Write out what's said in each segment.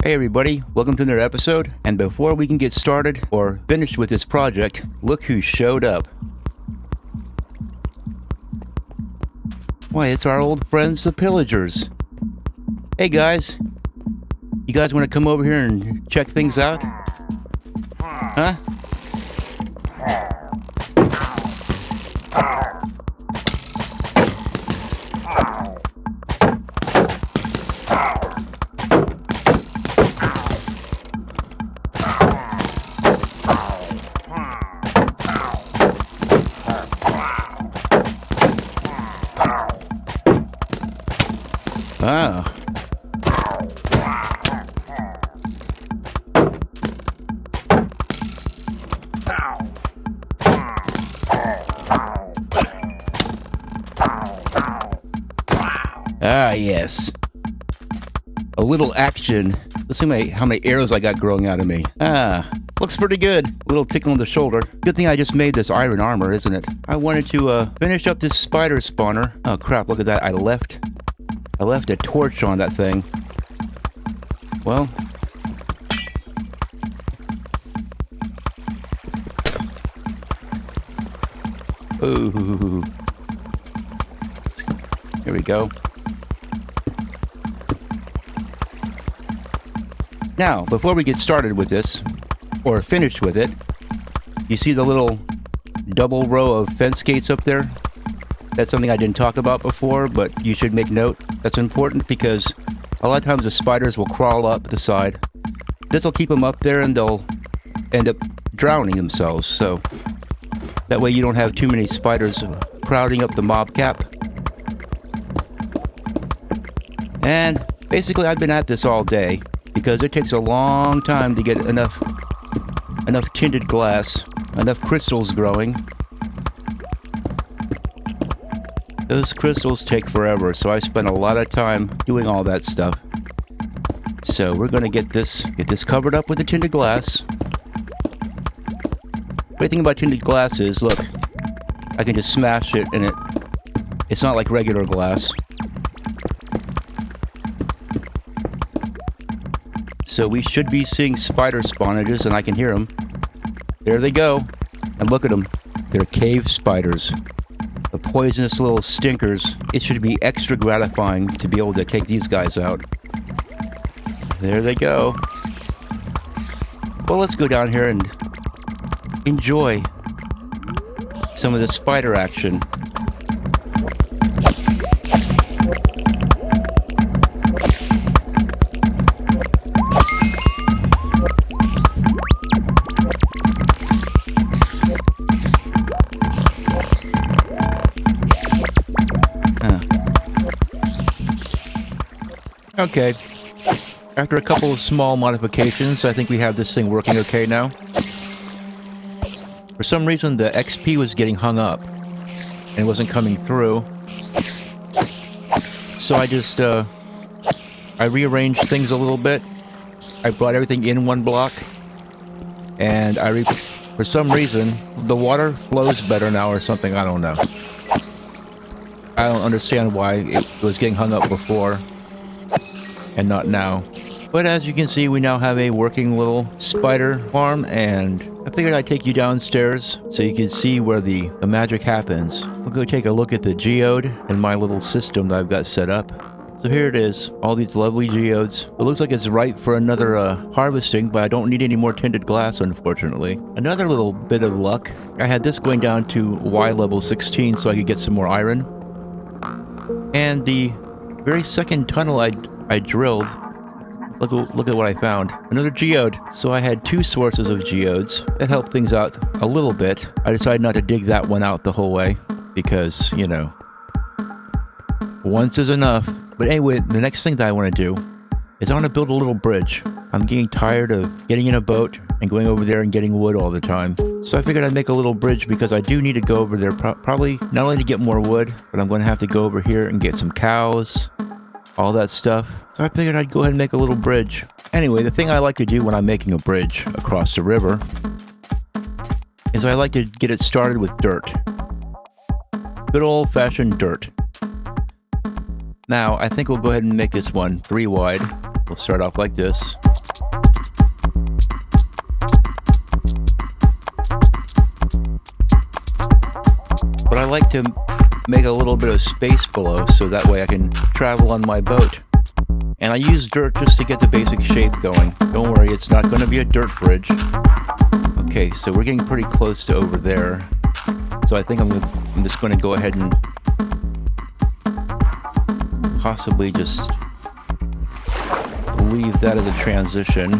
Hey everybody, welcome to another episode, and before we can get started or finished with this project, look who showed up. Why, it's our old friends, the Pillagers. Hey guys, you guys want to come over here and check things out? Huh? Ah. Ah, yes. A little action. Let's see how many arrows I got growing out of me. Ah, looks pretty good. A little tickle on the shoulder. Good thing I just made this iron armor, isn't it? I wanted to finish up this spider spawner. Oh crap, look at that. I left a torch on that thing. Well, ooh, here we go. Now, before we get started with this, or finished with it, you see the little double row of fence gates up there? That's something I didn't talk about before, but you should make note. That's important because a lot of times the spiders will crawl up the side. This will keep them up there and they'll end up drowning themselves. So that way you don't have too many spiders crowding up the mob cap. And basically I've been at this all day because it takes a long time to get enough tinted glass, enough crystals growing. Those crystals take forever, so I spent a lot of time doing all that stuff. So we're gonna get this covered up with the tinted glass. Great thing about tinted glass is, look, I can just smash it and it's not like regular glass. So we should be seeing spider spawnages, and I can hear them. There they go, and look at them. They're cave spiders. The poisonous little stinkers. It should be extra gratifying to be able to take these guys out. There they go. Well, let's go down here and enjoy some of the spider action. Okay, after a couple of small modifications, I think we have this thing working okay now. For some reason, the XP was getting hung up, and it wasn't coming through. So I just, I rearranged things a little bit. I brought everything in one block, and for some reason, the water flows better now or something, I don't know. I don't understand why it was getting hung up before and not now. But as you can see, we now have a working little spider farm, and I figured I'd take you downstairs so you can see where the magic happens. We'll go take a look at the geode and my little system that I've got set up. So here it is, all these lovely geodes. It looks like it's ripe for another harvesting, but I don't need any more tinted glass, unfortunately. Another little bit of luck, I had this going down to Y level 16 so I could get some more iron. And the very second tunnel I drilled, look at what I found. Another geode. So I had two sources of geodes. That helped things out a little bit. I decided not to dig that one out the whole way because, you know, once is enough. But anyway, the next thing that I want to do is I want to build a little bridge. I'm getting tired of getting in a boat and going over there and getting wood all the time. So I figured I'd make a little bridge because I do need to go over there probably not only to get more wood, but I'm going to have to go over here and get some cows, all that stuff. So I figured I'd go ahead and make a little bridge. Anyway, the thing I like to do when I'm making a bridge across the river is I like to get it started with dirt. Good old-fashioned dirt. Now, I think we'll go ahead and make this one 3 wide. We'll start off like this. But I like to make a little bit of space below so that way I can travel on my boat. And I use dirt just to get the basic shape going. Don't worry, it's not going to be a dirt bridge. Okay, so we're getting pretty close to over there. So I think I'm just going to go ahead and possibly just leave that as a transition.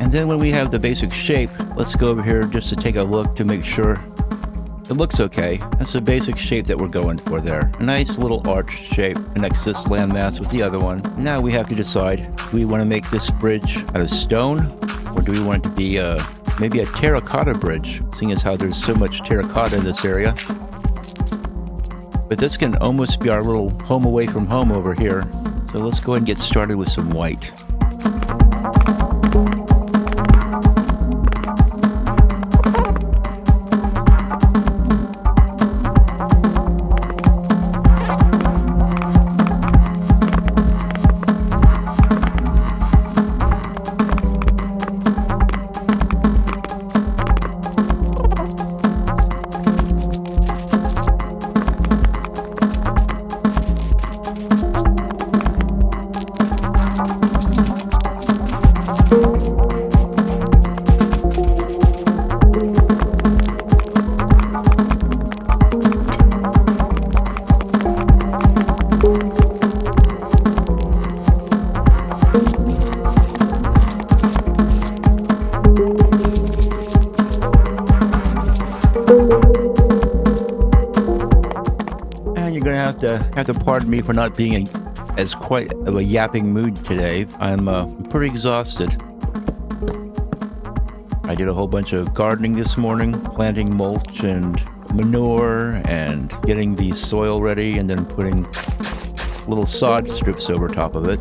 And then when we have the basic shape, let's go over here just to take a look to make sure it looks okay. That's the basic shape that we're going for there. A nice little arch shape connects this landmass with the other one. Now we have to decide, do we want to make this bridge out of stone? Or do we want it to be maybe a terracotta bridge, seeing as how there's so much terracotta in this area? But this can almost be our little home away from home over here. So let's go ahead and get started with some white. Have to pardon me for not being as quite of a yapping mood today. I'm pretty exhausted. I did a whole bunch of gardening this morning, planting mulch and manure and getting the soil ready and then putting little sod strips over top of it.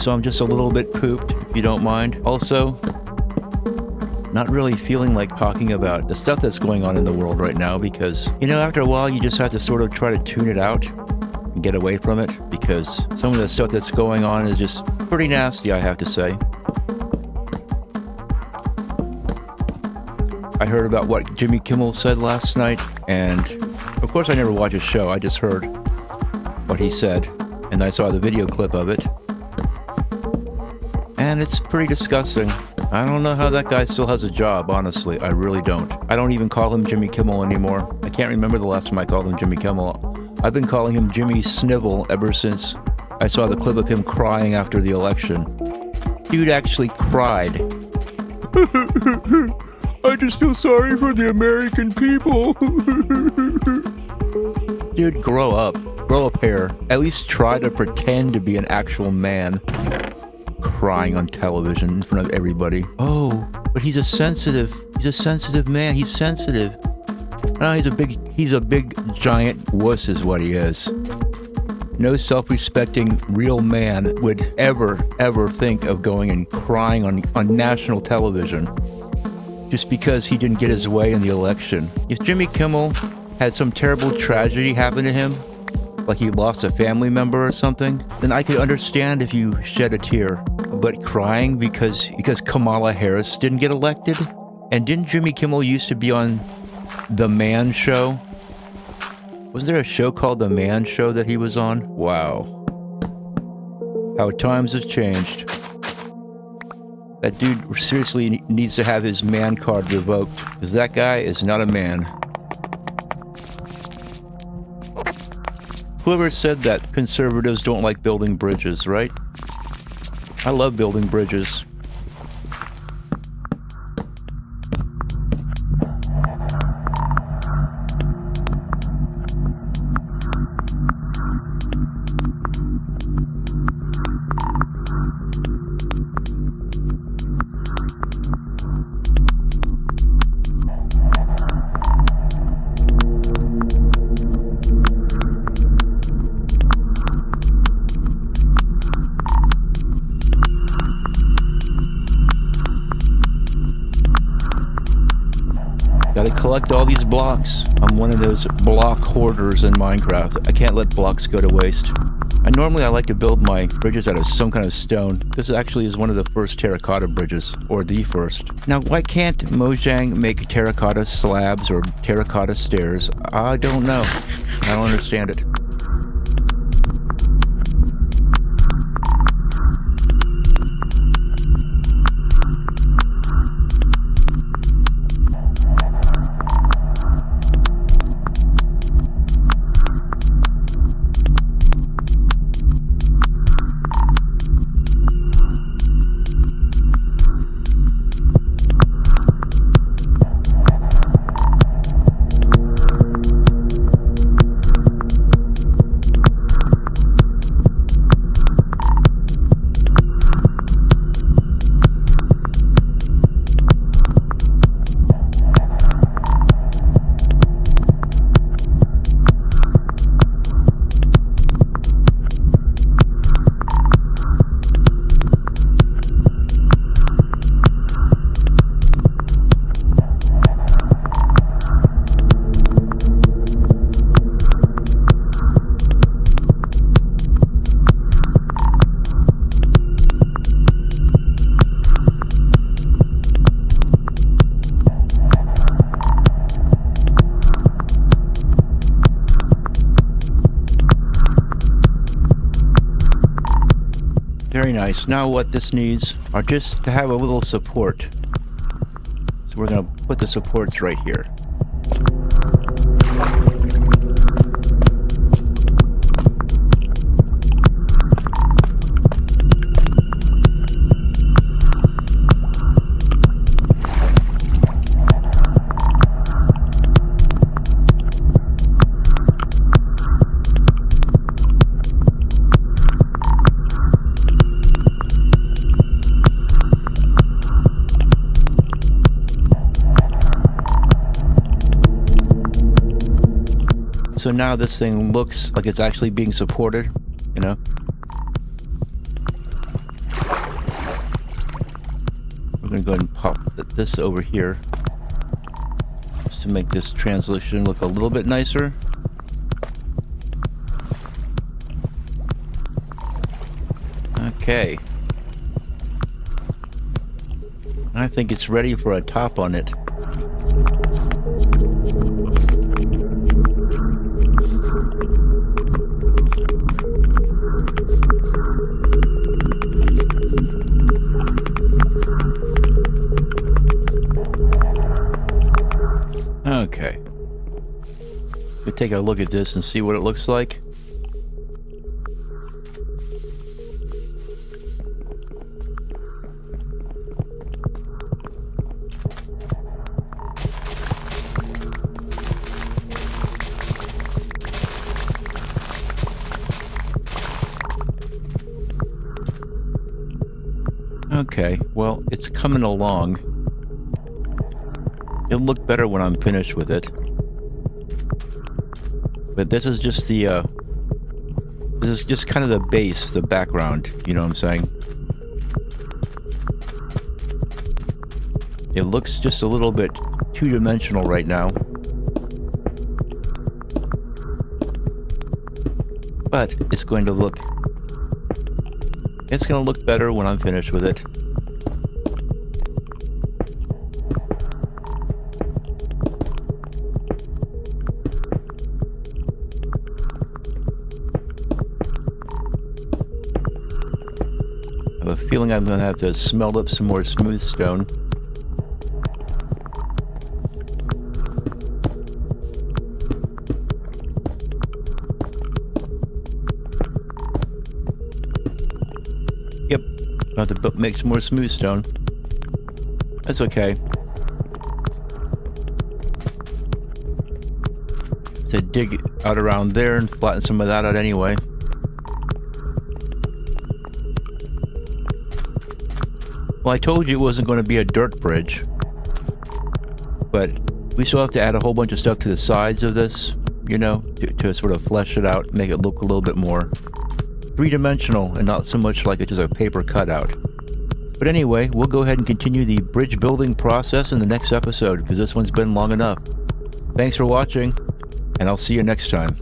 So I'm just a little bit pooped, if you don't mind. Also, not really feeling like talking about the stuff that's going on in the world right now because, you know, after a while you just have to sort of try to tune it out and get away from it because some of the stuff that's going on is just pretty nasty, I have to say. I heard about what Jimmy Kimmel said last night, and of course I never watch his show, I just heard what he said, and I saw the video clip of it. And it's pretty disgusting. I don't know how that guy still has a job, honestly. I really don't. I don't even call him Jimmy Kimmel anymore. I can't remember the last time I called him Jimmy Kimmel. I've been calling him Jimmy Snivel ever since I saw the clip of him crying after the election. Dude actually cried. I just feel sorry for the American people. Dude, grow up. Grow a pair. At least try to pretend to be an actual man. Crying on television in front of everybody. Oh, but he's a sensitive man. He's sensitive. No, he's a big giant wuss is what he is. No self-respecting real man would ever think of going and crying on national television just because he didn't get his way in the election. If Jimmy Kimmel had some terrible tragedy happen to him, like he lost a family member or something, then I could understand if you shed a tear. But crying because Kamala Harris didn't get elected? And didn't Jimmy Kimmel used to be on The Man Show? Was there a show called The Man Show that he was on? Wow. How times have changed. That dude seriously needs to have his man card revoked, because that guy is not a man. Whoever said that conservatives don't like building bridges, right? I love building bridges. Gotta collect all these blocks. I'm one of those block hoarders in Minecraft. I can't let blocks go to waste. And normally I like to build my bridges out of some kind of stone. This actually is one of the first terracotta bridges, or the first. Now, why can't Mojang make terracotta slabs or terracotta stairs? I don't know. I don't understand it. Very nice. Now what this needs are just to have a little support. So we're going to put the supports right here. So now this thing looks like it's actually being supported, you know? We're going to go ahead and pop this over here just to make this translation look a little bit nicer. Okay. I think it's ready for a top on it. Okay. We'll take a look at this and see what it looks like. Okay, well, it's coming along. It'll look better when I'm finished with it. But this is just the, this is just kind of the base, the background, you know what I'm saying? It looks just a little bit two-dimensional right now. But it's going to look better when I'm finished with it. I have a feeling I'm going to have to smelt up some more smooth stone. Yep, I'll have to make some more smooth stone. That's okay. To dig out around there and flatten some of that out anyway. Well, I told you it wasn't going to be a dirt bridge, but we still have to add a whole bunch of stuff to the sides of this, you know, to sort of flesh it out, make it look a little bit more three-dimensional and not so much like it's just a paper cutout. But anyway, we'll go ahead and continue the bridge building process in the next episode, because this one's been long enough. Thanks for watching, and I'll see you next time.